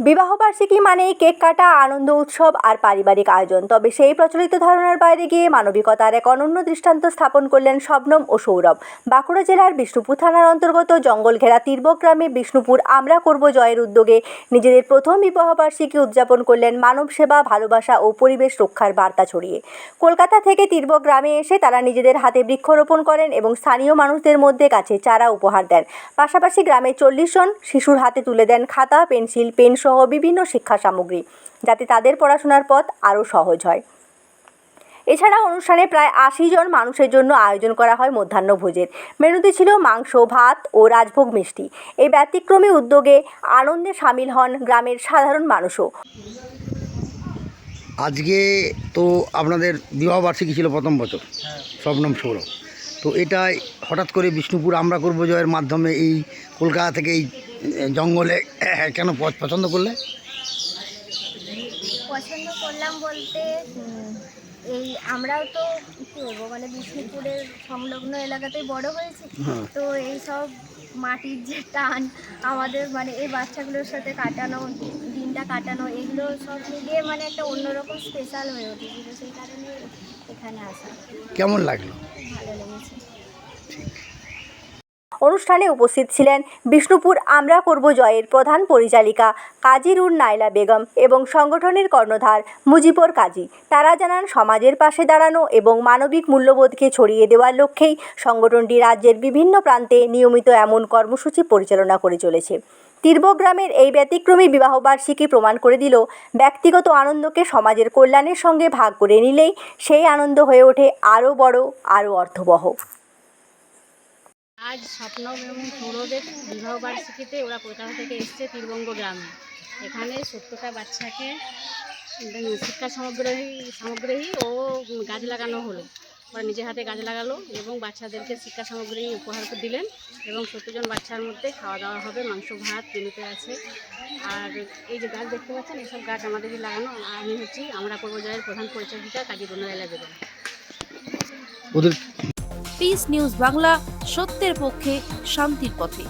বিবাহবার্ষিকী মানেই কেক কাটা, আনন্দ উৎসব আর পারিবারিক আয়োজন। তবে সেই প্রচলিত ধারণার বাইরে গিয়ে মানবিকতার এক অনন্য দৃষ্টান্ত স্থাপন করলেন শবনম ও সৌরভ। বাঁকুড়া জেলার বিষ্ণুপুর থানার অন্তর্গত জঙ্গল ঘেরা তির্বক গ্রামে বিষ্ণুপুর আমরা করব জয়ের উদ্যোগে নিজেদের প্রথম বিবাহবার্ষিকী উদযাপন করলেন মানব সেবা, ভালোবাসা ও পরিবেশ রক্ষার বার্তা ছড়িয়ে। কলকাতা থেকে তির্বক গ্রামে এসে তারা নিজেদের হাতে বৃক্ষরোপণ করেন এবং স্থানীয় মানুষদের মধ্যে গাছের চারা উপহার দেন। পাশাপাশি গ্রামে 40 জন শিশুর হাতে তুলে দেন খাতা, পেন্সিল, পেন সহ বিভিন্ন শিক্ষা সামগ্রী, যাতে তাদের পড়াশোনার পথ আরও সহজ হয়। এছাড়া অনুষ্ঠানে প্রায় 80 জন মানুষের জন্য আয়োজন করা হয় মধ্যাহ্নভোজের। মেনুতে ছিল মাংস, ভাত ও রাজভোগ মিষ্টি। এই ব্যতিক্রমী উদ্যোগে আনন্দে সামিল হন গ্রামের সাধারণ মানুষও। আজকে তো আপনাদের বিবাহবার্ষিকী ছিল প্রথম বছর, শবনম সৌরভ। তো এটাই হঠাৎ করে বিষ্ণুপুর আমরা করব জয়ের মাধ্যমে এই কলকাতা থেকে এই জঙ্গলে কেন পছন্দ করলে? পছন্দ করলাম বলতে এই আমরাও তো কী বলবো, মানে বিষ্ণুপুরের সংলগ্ন এলাকাতেই বড় হয়েছি। তো এই সব মাটির যে টান আমাদের, মানে এই বাচ্চাগুলোর সাথে কাটানো, দিনটা কাটানো, এগুলো সব মিলিয়ে মানে একটা অন্যরকম স্পেশাল হয়ে উঠেছিল। সেই কারণে এখানে আসা। কেমন লাগলো? ভালো লেগেছে। অনুষ্ঠানে উপস্থিত ছিলেন বিষ্ণুপুর আমরা করব জয়ের প্রধান পরিচালিকা কাজিরুন নাইলা বেগম এবং সংগঠনের কর্ণধার মুজিবর কাজী। তারা জানান, সমাজের পাশে দাঁড়ানো এবং মানবিক মূল্যবোধকে ছড়িয়ে দেওয়ার লক্ষ্যেই সংগঠনটি রাজ্যের বিভিন্ন প্রান্তে নিয়মিত এমন কর্মসূচি পরিচালনা করে চলেছে। তির্বক গ্রামের এই ব্যতিক্রমী বিবাহবার্ষিকী প্রমাণ করে দিল, ব্যক্তিগত আনন্দকে সমাজের কল্যাণের সঙ্গে ভাগ করে নিলেই সেই আনন্দ হয়ে ওঠে আরও বড়, আরও অর্থবহ। আজ স্বপ্নম এবং সৌরভের বিবাহবার্ষিকীতে ওরা কলকাতা থেকে এসছে তিরবঙ্গ গ্রামে। এখানে 70টা বাচ্চাকে শিক্ষা সামগ্রী ও গাছ লাগানো হলো। ওরা নিজের হাতে গাছ লাগালো এবং বাচ্চাদেরকে শিক্ষা সামগ্রী উপহার দিলেন এবং 70 জন বাচ্চার মধ্যে খাওয়া দাওয়া হবে, মাংস ভাত মেনুতে আছে। আর এই যে গাছ দেখতে পাচ্ছেন, এসব গাছ আমাদেরই লাগানো। আমি হচ্ছি আমরা করব জয়ের প্রধান পরিচালিকা কাজী নাইলা বেগম। পিস নিউজ বাংলা, সত্যের পক্ষে, শান্তির পথে।